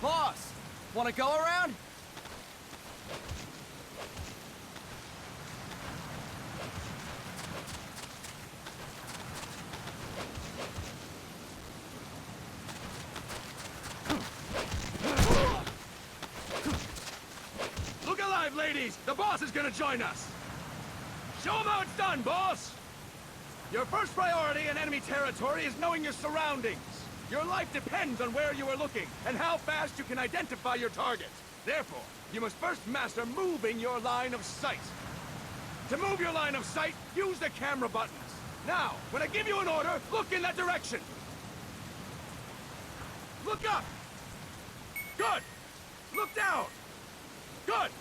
Boss! Wanna go around? Look alive, ladies! The boss is gonna join us! Show him how it's done, boss! Your first priority in enemy territory is knowing your surroundings. Your life depends on where you are looking, and how fast you can identify your target. Therefore, you must first master moving your line of sight. To move your line of sight, use the camera buttons. Now, when I give you an order, look in that direction. Look up! Good! Look down! Good!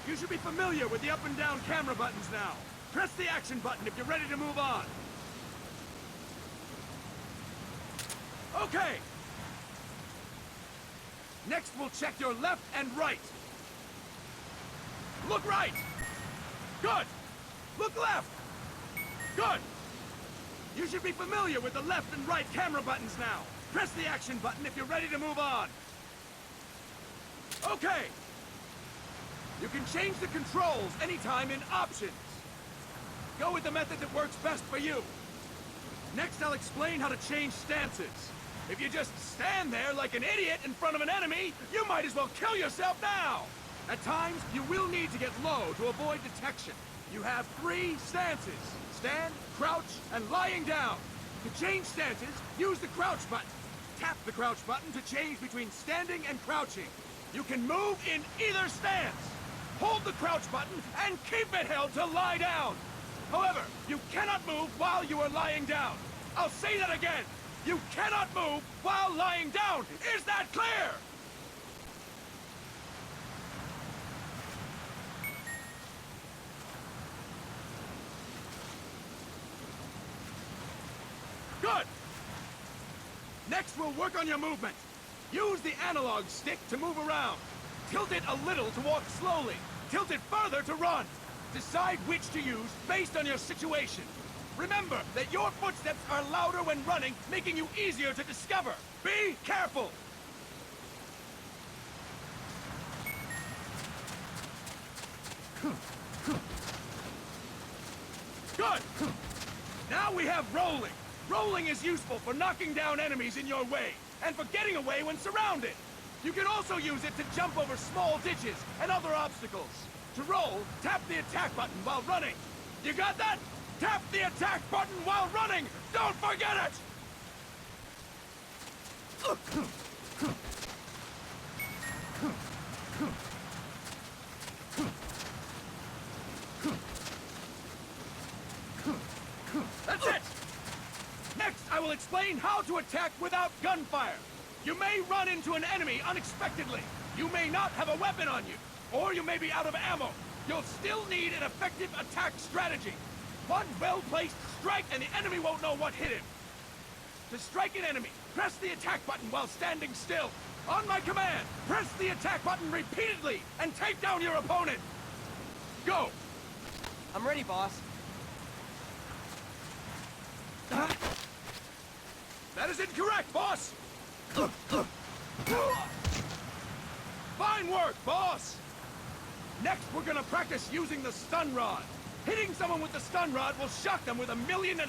You should be familiar with the up and down camera buttons now. Press the action button if you're ready to move on. Okay! Next, we'll check your left and right. Look right! Good! Look left! Good! You should be familiar with the left and right camera buttons now. Press the action button if you're ready to move on. Okay! You can change the controls anytime in Options. Go with the method that works best for you. Next, I'll explain how to change stances. If you just stand there like an idiot in front of an enemy, you might as well kill yourself now! At times, you will need to get low to avoid detection. You have 3 stances: stand, crouch, and lying down. To change stances, use the crouch button. Tap the crouch button to change between standing and crouching. You can move in either stance. Hold the crouch button and keep it held to lie down. However, you cannot move while you are lying down. I'll say that again. You cannot move while lying down. Is that clear? Good. Next, we'll work on your movement. Use the analog stick to move around. Tilt it a little to walk slowly. Tilt it further to run. Decide which to use based on your situation. Remember that your footsteps are louder when running, making you easier to discover. Be careful! Good! Now we have rolling. Rolling is useful for knocking down enemies in your way, and for getting away when surrounded. You can also use it to jump over small ditches and other obstacles. To roll, tap the attack button while running. You got that? Tap the attack button while running! Don't forget it! That's it! Next, I will explain how to attack without gunfire. You may run into an enemy unexpectedly. You may not have a weapon on you, or you may be out of ammo. You'll still need an effective attack strategy. One well-placed strike and the enemy won't know what hit him. To strike an enemy, press the attack button while standing still. On my command, press the attack button repeatedly and take down your opponent. Go! I'm ready, boss. That is incorrect, boss! Fine work, boss! Next, we're gonna practice using the stun rod. Hitting someone with the stun rod will shock them with 1.5 million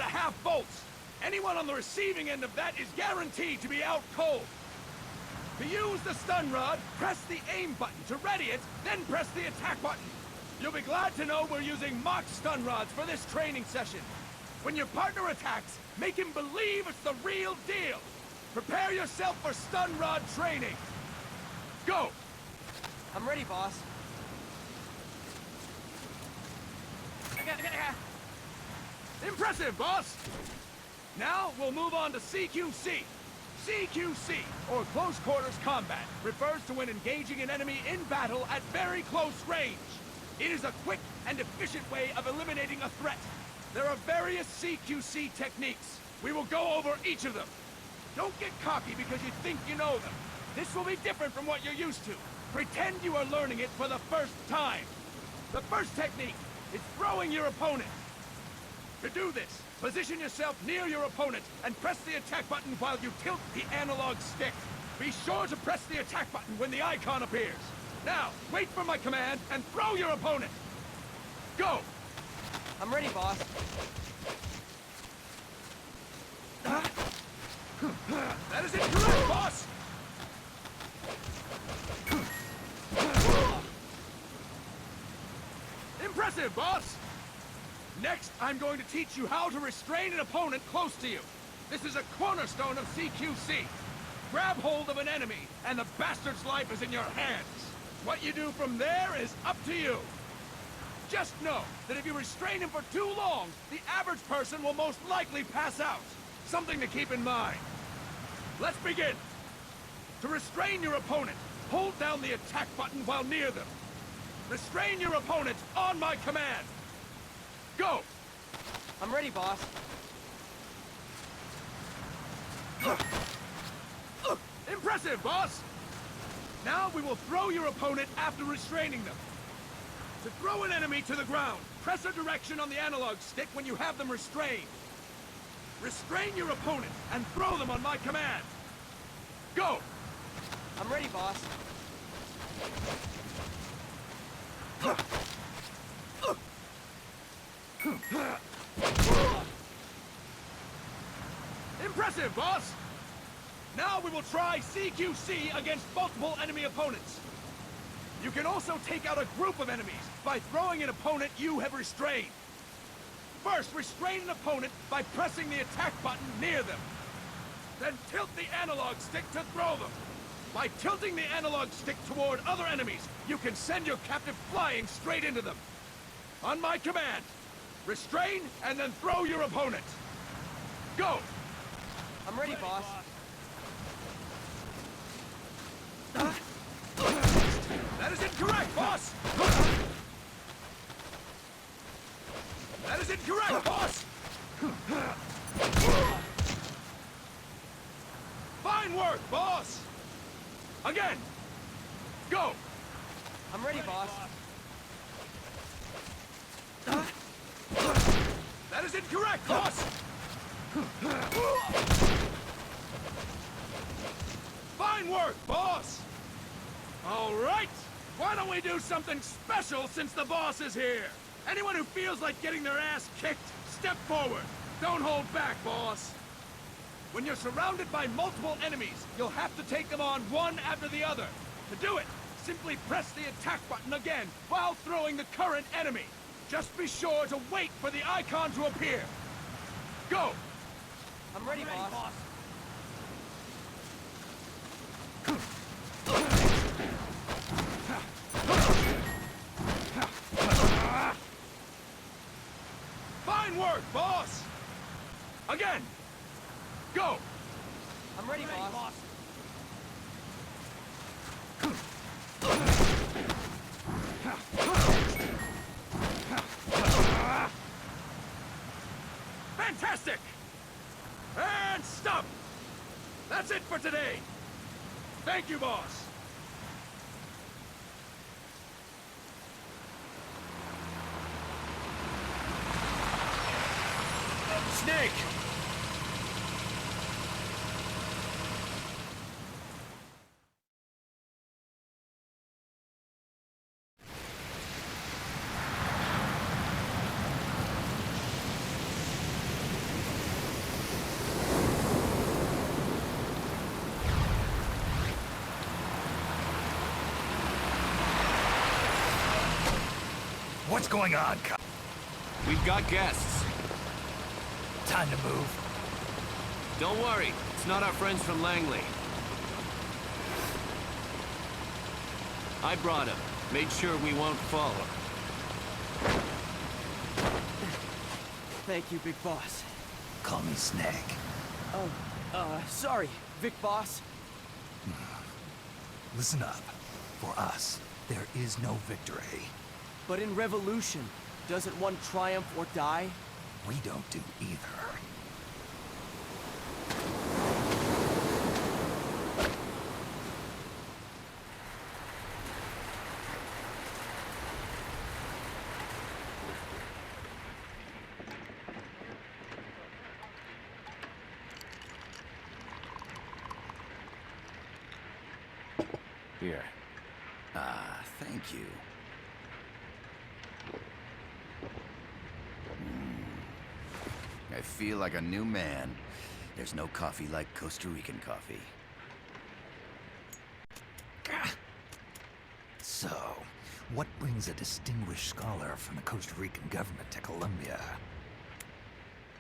volts. Anyone on the receiving end of that is guaranteed to be out cold. To use the stun rod, press the aim button to ready it, then press the attack button. You'll be glad to know we're using mock stun rods for this training session. When your partner attacks, make him believe it's the real deal. Prepare yourself for stun rod training. Go! I'm ready, boss. Impressive, boss! Now we'll move on to CQC. CQC, or Close Quarters Combat, refers to when engaging an enemy in battle at very close range. It is a quick and efficient way of eliminating a threat. There are various CQC techniques. We will go over each of them. Don't get cocky because you think you know them. This will be different from what you're used to. Pretend you are learning it for the first time. The first technique is throwing your opponent. To do this, position yourself near your opponent and press the attack button while you tilt the analog stick. Be sure to press the attack button when the icon appears. Now, wait for my command and throw your opponent. Go! I'm ready, boss. That is incorrect, boss! Impressive, boss! Next, I'm going to teach you how to restrain an opponent close to you. This is a cornerstone of CQC. Grab hold of an enemy, and the bastard's life is in your hands. What you do from there is up to you. Just know that if you restrain him for too long, the average person will most likely pass out. Something to keep in mind. Let's begin. To restrain your opponent, hold down the attack button while near them. Restrain your opponent on my command. Go! I'm ready, boss. Impressive, boss! Now we will throw your opponent after restraining them. To throw an enemy to the ground, press a direction on the analog stick when you have them restrained. Restrain your opponent and throw them on my command. Go! I'm ready, boss. Impressive, boss! Now we will try CQC against multiple enemy opponents. You can also take out a group of enemies by throwing an opponent you have restrained. First, restrain an opponent by pressing the attack button near them. Then tilt the analog stick to throw them. By tilting the analog stick toward other enemies, you can send your captive flying straight into them. On my command, restrain and then throw your opponent. Go! I'm ready, boss. That is incorrect, boss! That is incorrect, boss! Fine work, boss! Again! Go! I'm ready, boss. That is incorrect, boss! Fine work, boss! All right! Why don't we do something special since the boss is here? Anyone who feels like getting their ass kicked, step forward. Don't hold back, boss. When you're surrounded by multiple enemies, you'll have to take them on one after the other. To do it, simply press the attack button again while throwing the current enemy. Just be sure to wait for the icon to appear. Go! I'm ready, boss. Fine work, boss! Again! Go! I'm ready, boss. Fantastic! And stop! That's it for today! Thank you, boss! Snake! What's going on, cop? We've got guests. Time to move. Don't worry, it's not our friends from Langley. I brought him. Made sure we won't fall. Thank you, Big Boss. Call me Snake. Sorry, Vic Boss. Listen up. For us, there is no victory. But in revolution, doesn't one triumph or die? We don't do either. Here. Thank you. I feel like a new man. There's no coffee like Costa Rican coffee. So, what brings a distinguished scholar from the Costa Rican government to Colombia?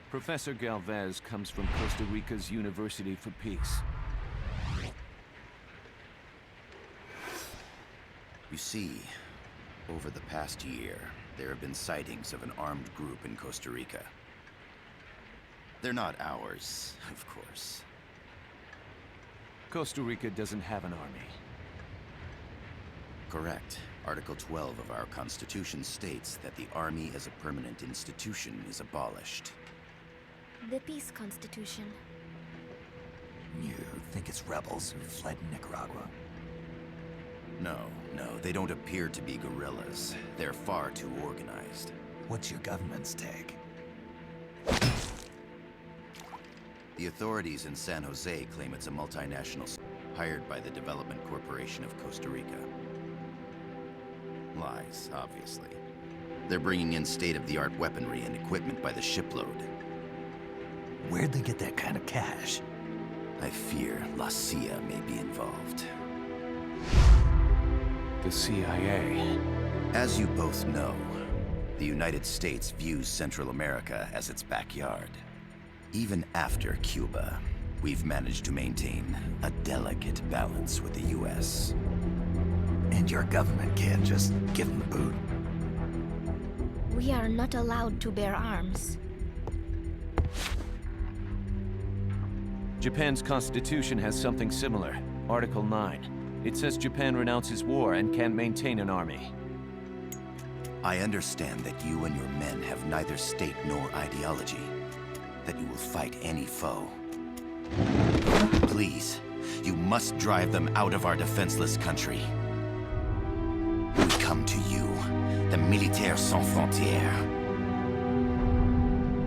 Professor Galvez comes from Costa Rica's University for Peace. You see, over the past year, there have been sightings of an armed group in Costa Rica. They're not ours, of course. Costa Rica doesn't have an army. Correct. Article 12 of our Constitution states that the Army as a permanent institution is abolished. The Peace Constitution. You think it's rebels who fled Nicaragua? No, they don't appear to be guerrillas. They're far too organized. What's your government's take? The authorities in San Jose claim it's a multinational hired by the Development Corporation of Costa Rica. Lies, obviously. They're bringing in state-of-the-art weaponry and equipment by the shipload. Where'd they get that kind of cash? I fear La CIA may be involved. The CIA. As you both know, the United States views Central America as its backyard. Even after Cuba, we've managed to maintain a delicate balance with the US. And your government can't just give them the boot? We are not allowed to bear arms. Japan's constitution has something similar. Article 9. It says Japan renounces war and can't maintain an army. I understand that you and your men have neither state nor ideology. That you will fight any foe. Please, you must drive them out of our defenseless country. We come to you, the Militaires Sans Frontières.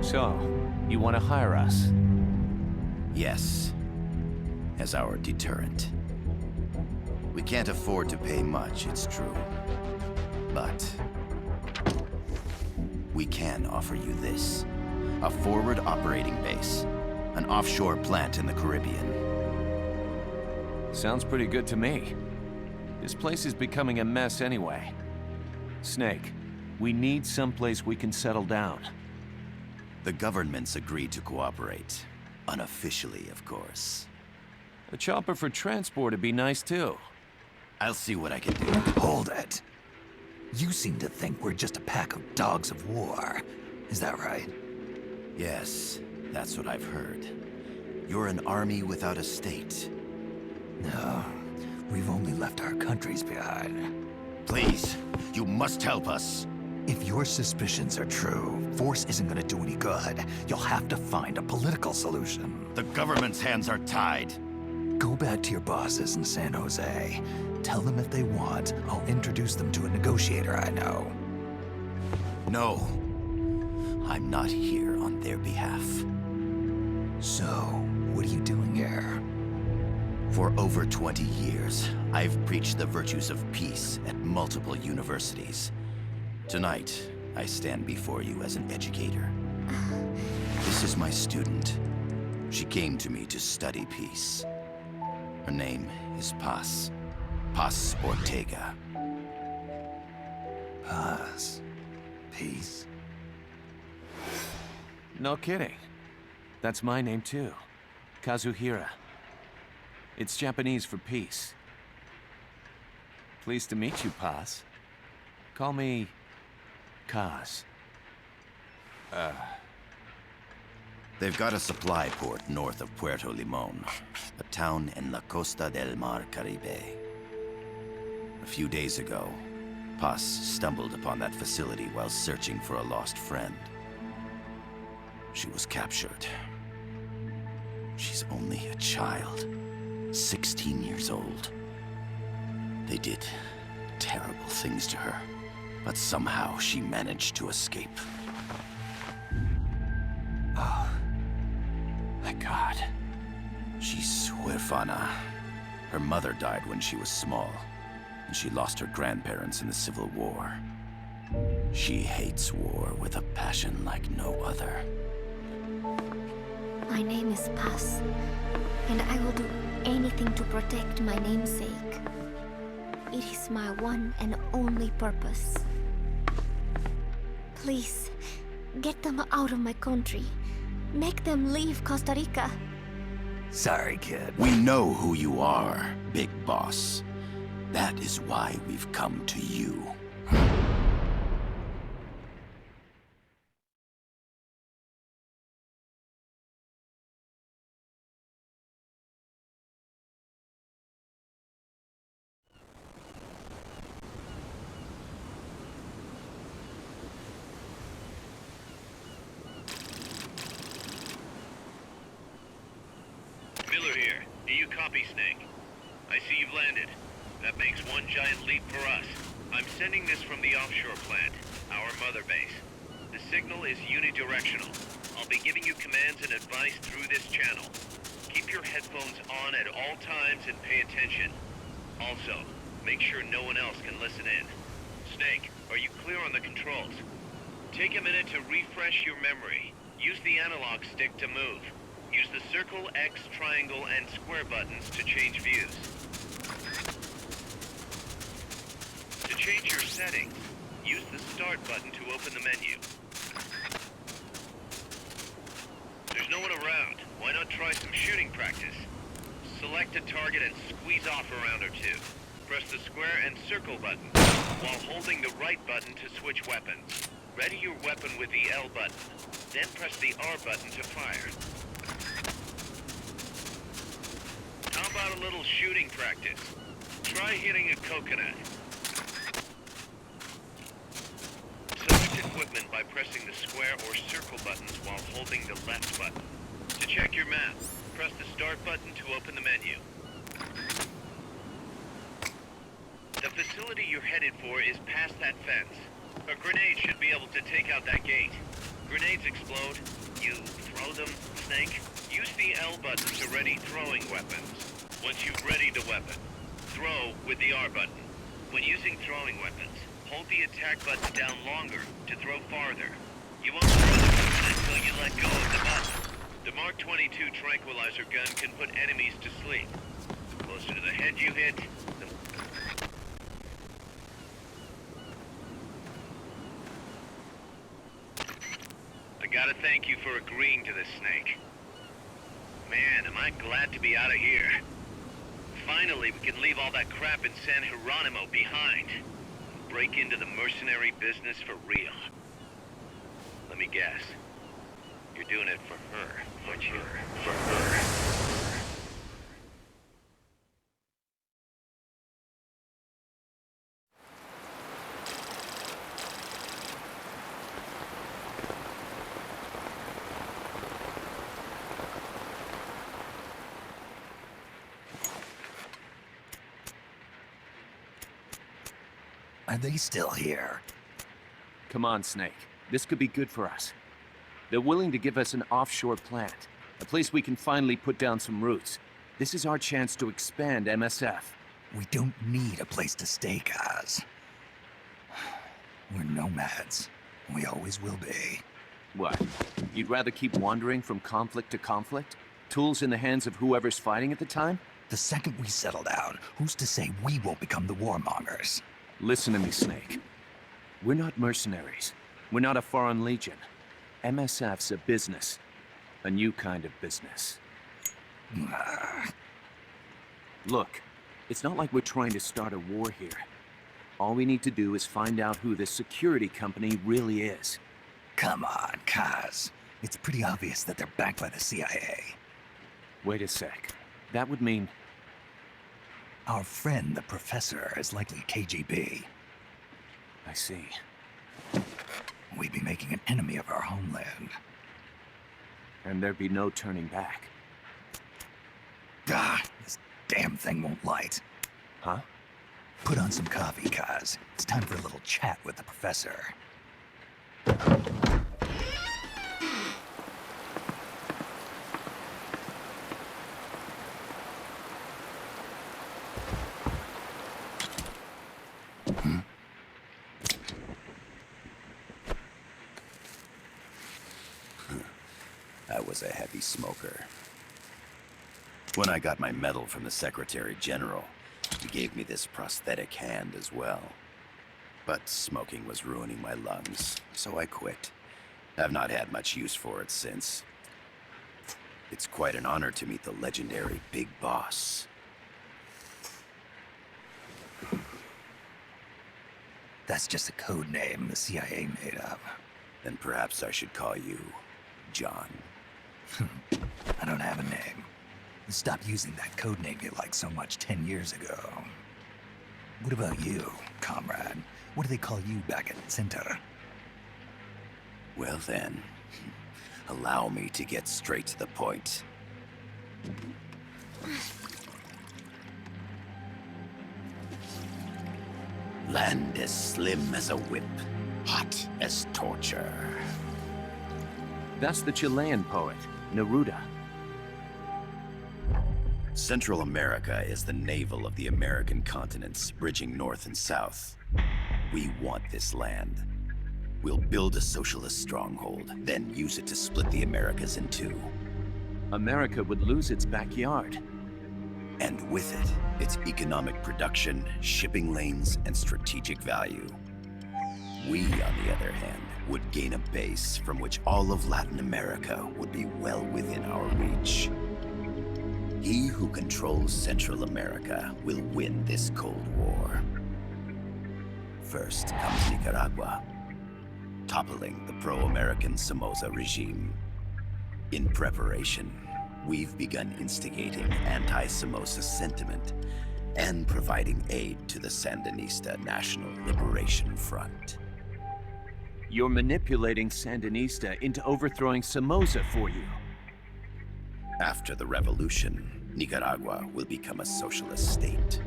So, you want to hire us? Yes, as our deterrent. We can't afford to pay much, it's true. But we can offer you this. A forward operating base. An offshore plant in the Caribbean. Sounds pretty good to me. This place is becoming a mess anyway. Snake, we need someplace we can settle down. The governments agreed to cooperate. Unofficially, of course. A chopper for transport would be nice too. I'll see what I can do. Hold it. You seem to think we're just a pack of dogs of war. Is that right? Yes, that's what I've heard. You're an army without a state. No, we've only left our countries behind. Please, you must help us. If your suspicions are true, force isn't gonna do any good. You'll have to find a political solution. The government's hands are tied. Go back to your bosses in San Jose. Tell them if they want, I'll introduce them to a negotiator I know. No, I'm not here on their behalf. So, what are you doing here? For over 20 years, I've preached the virtues of peace at multiple universities. Tonight, I stand before you as an educator. This is my student. She came to me to study peace. Her name is Paz. Paz Ortega. Paz. Peace. No kidding. That's my name too. Kazuhira. It's Japanese for peace. Pleased to meet you, Paz. Call me Kaz. They've got a supply port north of Puerto Limon, a town in la Costa del Mar Caribe. A few days ago, Paz stumbled upon that facility while searching for a lost friend. She was captured. She's only a child, 16 years old. They did terrible things to her, but somehow she managed to escape. Oh, thank God. She's huérfana. Her mother died when she was small, and she lost her grandparents in the Civil War. She hates war with a passion like no other. My name is Paz, and I will do anything to protect my namesake. It is my one and only purpose. Please, get them out of my country. Make them leave Costa Rica. Sorry, kid. We know who you are, Big Boss. That is why we've come to you. Miller here. Do you copy, Snake? I see you've landed. That makes one giant leap for us. I'm sending this from the offshore plant, our mother base. The signal is unidirectional. I'll be giving you commands and advice through this channel. Keep your headphones on at all times and pay attention. Also, make sure no one else can listen in. Snake, are you clear on the controls? Take a minute to refresh your memory. Use the analog stick to move. Use the circle, X, triangle, and square buttons to change views. To change your settings, use the start button to open the menu. There's no one around. Why not try some shooting practice? Select a target and squeeze off a round or two. Press the square and circle button, while holding the right button to switch weapons. Ready your weapon with the L button, then press the R button to fire. How about a little shooting practice? Try hitting a coconut. Select equipment by pressing the square or circle buttons while holding the left button. To check your map, press the start button to open the menu. The facility you're headed for is past that fence. A grenade should be able to take out that gate. Grenades explode. You throw them, Snake. Use the L button to ready throwing weapons. Once you've readied the weapon, throw with the R button. When using throwing weapons, hold the attack button down longer to throw farther. You won't throw the weapon until you let go of the button. The Mark 22 tranquilizer gun can put enemies to sleep. The closer to the head you hit, the... I gotta thank you for agreeing to this, Snake. Man, am I glad to be out of here. Finally, we can leave all that crap in San Geronimo behind. Break into the mercenary business for real. Let me guess. You're doing it for her, aren't you? For her. Are they still here? Come on, Snake. This could be good for us. They're willing to give us an offshore plant, a place we can finally put down some roots. This is our chance to expand MSF. We don't need a place to stay, Kaz. We're nomads. We always will be. What? You'd rather keep wandering from conflict to conflict? Tools in the hands of whoever's fighting at the time? The second we settle down, who's to say we won't become the warmongers? Listen to me, Snake. We're not mercenaries. We're not a foreign legion. MSF's a business. A new kind of business. Look, it's not like we're trying to start a war here. All we need to do is find out who this security company really is. Come on, Kaz. It's pretty obvious that they're backed by the CIA. Wait a sec. That would mean... Our friend, the professor, is likely KGB. I see. We'd be making an enemy of our homeland. And there'd be no turning back. Ah, this damn thing won't light. Huh? Put on some coffee, Kaz. It's time for a little chat with the professor. I was a heavy smoker. When I got my medal from the Secretary General, he gave me this prosthetic hand as well. But smoking was ruining my lungs, so I quit. I've not had much use for it since. It's quite an honor to meet the legendary Big Boss. That's just a code name the CIA made up. Then perhaps I should call you John. I don't have a name. You stopped using that code name you liked so much 10 years ago. What about you, comrade? What do they call you back at Center? Well then, allow me to get straight to the point. Land as slim as a whip, hot as torture. That's the Chilean poet, Neruda. Central America is the navel of the American continents, bridging north and south. We want this land. We'll build a socialist stronghold, then use it to split the Americas in two. America would lose its backyard. And with it, its economic production, shipping lanes, and strategic value. We, on the other hand, would gain a base from which all of Latin America would be well within our reach. He who controls Central America will win this Cold War. First comes Nicaragua, toppling the pro-American Somoza regime. In preparation, we've begun instigating anti-Somoza sentiment and providing aid to the Sandinista National Liberation Front. You're manipulating Sandinista into overthrowing Somoza for you. After the revolution, Nicaragua will become a socialist state.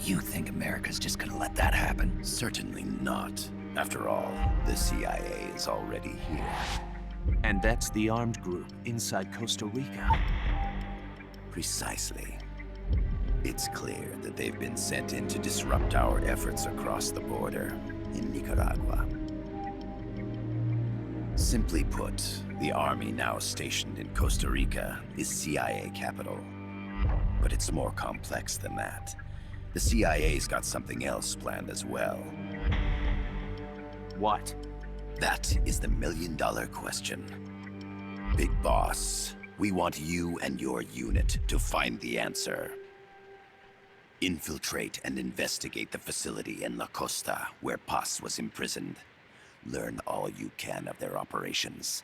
You think America's just gonna let that happen? Certainly not. After all, the CIA is already here. And that's the armed group inside Costa Rica. Precisely. It's clear that they've been sent in to disrupt our efforts across the border in Nicaragua. Simply put, the army now stationed in Costa Rica is CIA capital. But it's more complex than that. The CIA's got something else planned as well. What? That is the million-dollar question. Big Boss, we want you and your unit to find the answer. Infiltrate and investigate the facility in La Costa where Paz was imprisoned. Learn all you can of their operations.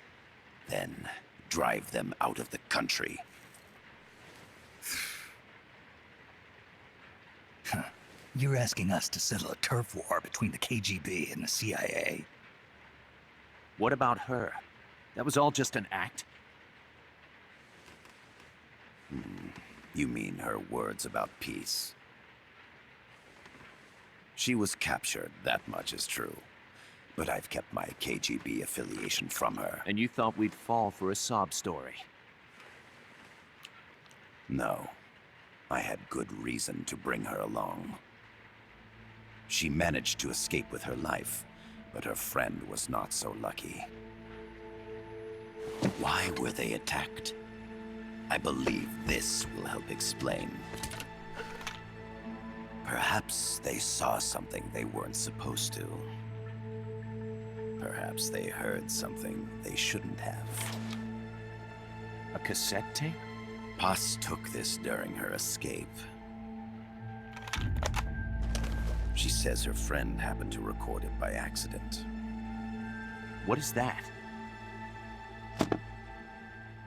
Then, drive them out of the country. You're asking us to settle a turf war between the KGB and the CIA? What about her? That was all just an act? You mean her words about peace? She was captured, that much is true. But I've kept my KGB affiliation from her. And you thought we'd fall for a sob story? No. I had good reason to bring her along. She managed to escape with her life, but her friend was not so lucky. Why were they attacked? I believe this will help explain. Perhaps they saw something they weren't supposed to. Perhaps they heard something they shouldn't have. A cassette tape? Paz took this during her escape. She says her friend happened to record it by accident. What is that?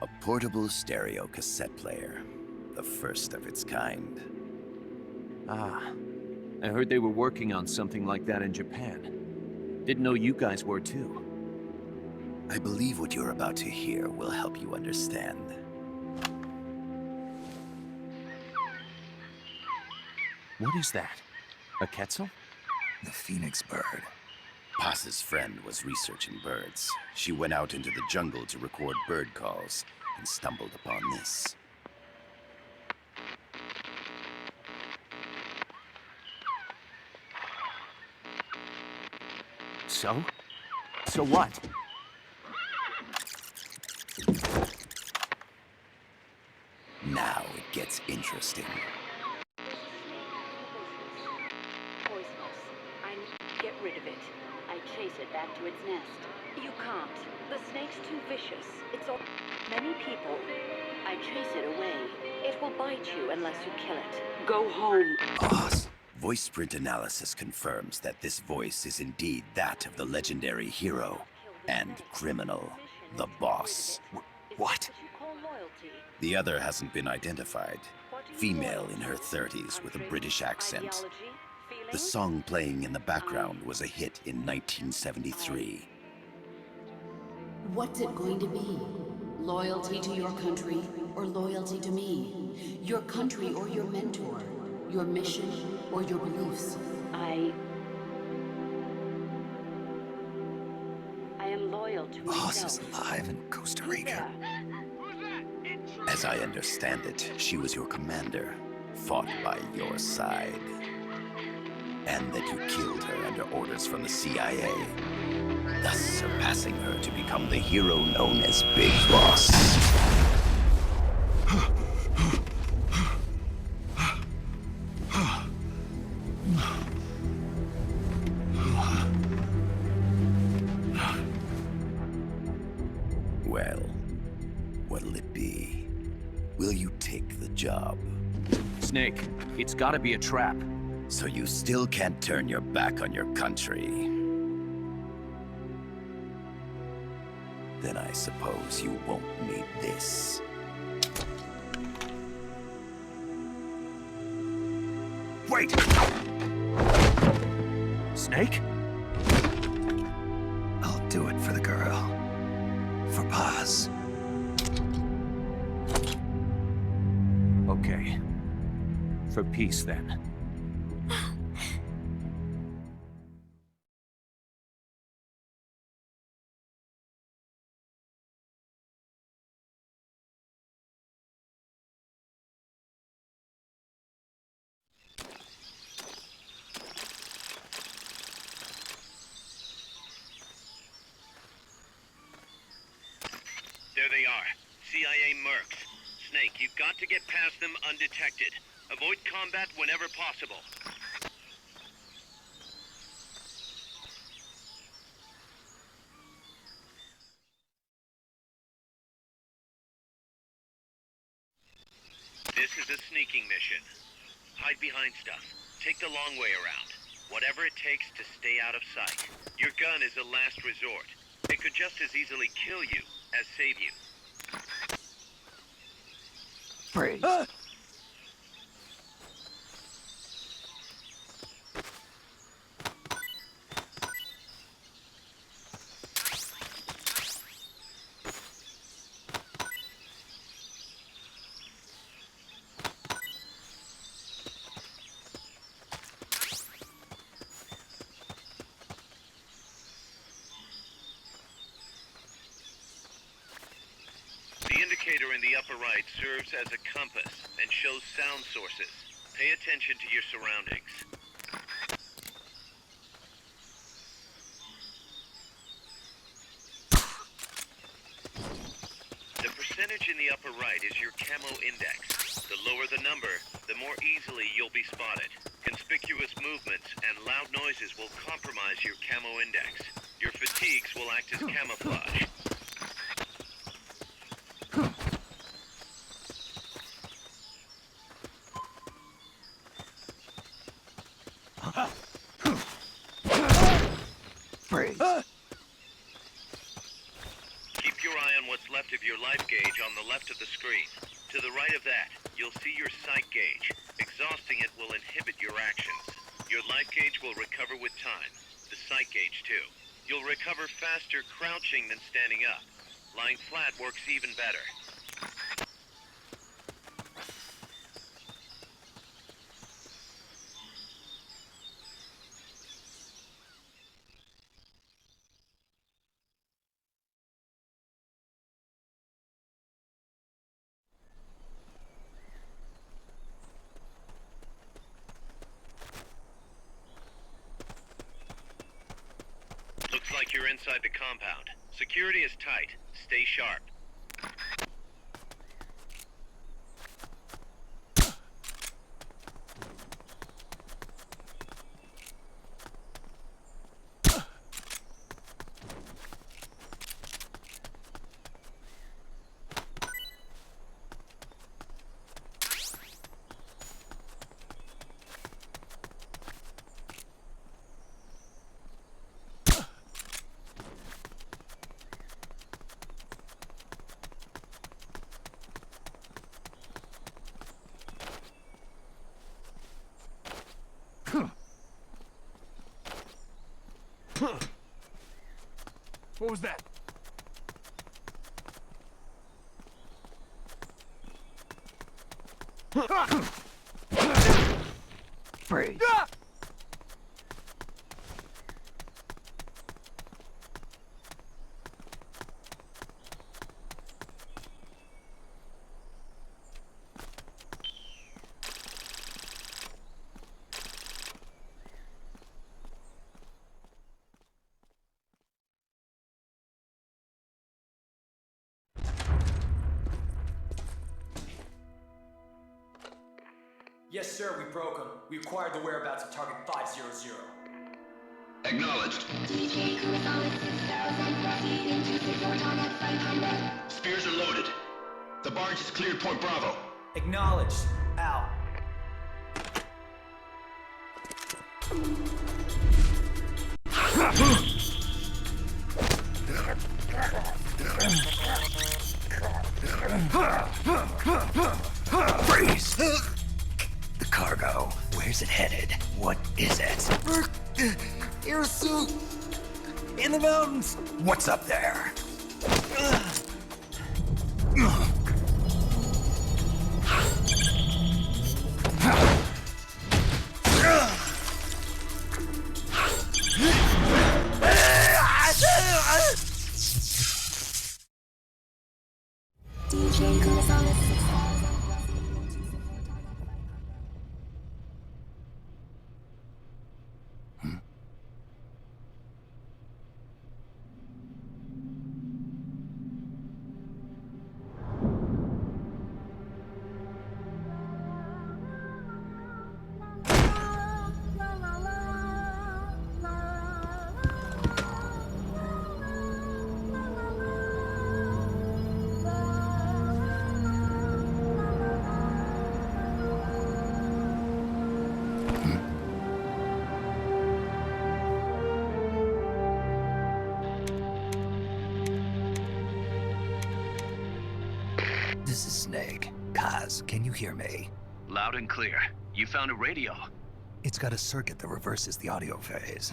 A portable stereo cassette player. The first of its kind. Ah, I heard they were working on something like that in Japan. Didn't know you guys were too. I believe what you're about to hear will help you understand. What is that? A quetzal? The phoenix bird. Paz's friend was researching birds. She went out into the jungle to record bird calls and stumbled upon this. So? So what? Now it gets interesting. Poisonous. I need to get rid of it. I chase it back to its nest. You can't. The snake's too vicious. It's all... Many people. I chase it away. It will bite you unless you kill it. Go home. Oz. Voice print analysis confirms that this voice is indeed that of the legendary hero and criminal, the boss. What? The other hasn't been identified. Female in her 30s with a British accent. The song playing in the background was a hit in 1973. What's it going to be? Loyalty to your country or loyalty to me? Your country or your mentor? Your mission or your beliefs? I am loyal to Oz is myself. alive in Costa Rica. As I understand it, she was your commander, fought by your side. And that you killed her under orders from the CIA, thus surpassing her to become the hero known as Big Boss. Well, what'll it be? Will you take the job? Snake, it's gotta be a trap. So you still can't turn your back on your country? Then I suppose you won't need this. Wait! Snake? I'll do it for the girl. For Paz. Okay. For peace, then. There they are. CIA mercs. Snake, you've got to get past them undetected. Avoid combat whenever possible. This is a sneaking mission. Hide behind stuff. Take the long way around. Whatever it takes to stay out of sight. Your gun is a last resort. It could just as easily kill you as save you. Freeze. The indicator in the upper right serves as a compass and shows sound sources. Pay attention to your surroundings. The percentage in the upper right is your camo index. The lower the number, the more easily you'll be spotted. Conspicuous movements and loud noises will compromise your camo index. Your fatigues will act as camouflage. Freeze. Keep your eye on what's left of your life gauge on the left of the screen. To the right of that, you'll see your sight gauge. Exhausting it will inhibit your actions. Your life gauge will recover with time. The sight gauge, too. You'll recover faster crouching than standing up. Lying flat works even better. Looks like you're inside the compound. Security is tight. Stay sharp. What was that? Freeze. Yes, sir, we broke them. We acquired the whereabouts of target 500. Acknowledged. Spears are loaded. The barge has cleared Point Bravo. Acknowledged. Out. Freeze! The cargo. Where's it headed? What is it? Air suit! In the mountains! What's up there? This is Snake. Kaz, can you hear me? Loud and clear. You found a radio. It's got a circuit that reverses the audio phase.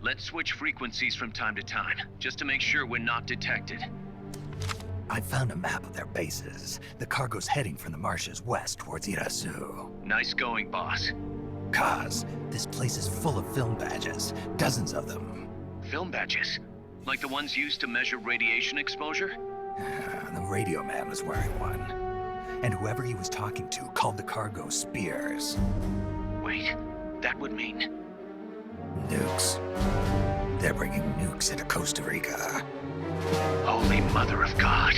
Let's switch frequencies from time to time, just to make sure we're not detected. I found a map of their bases. The cargo's heading from the marshes west towards Irasu. Nice going, boss. Kaz, this place is full of film badges. Dozens of them. Film badges? Like the ones used to measure radiation exposure? The radio man was wearing one. And whoever he was talking to called the cargo spears. Wait, that would mean... Nukes. They're bringing nukes into Costa Rica. Holy Mother of God.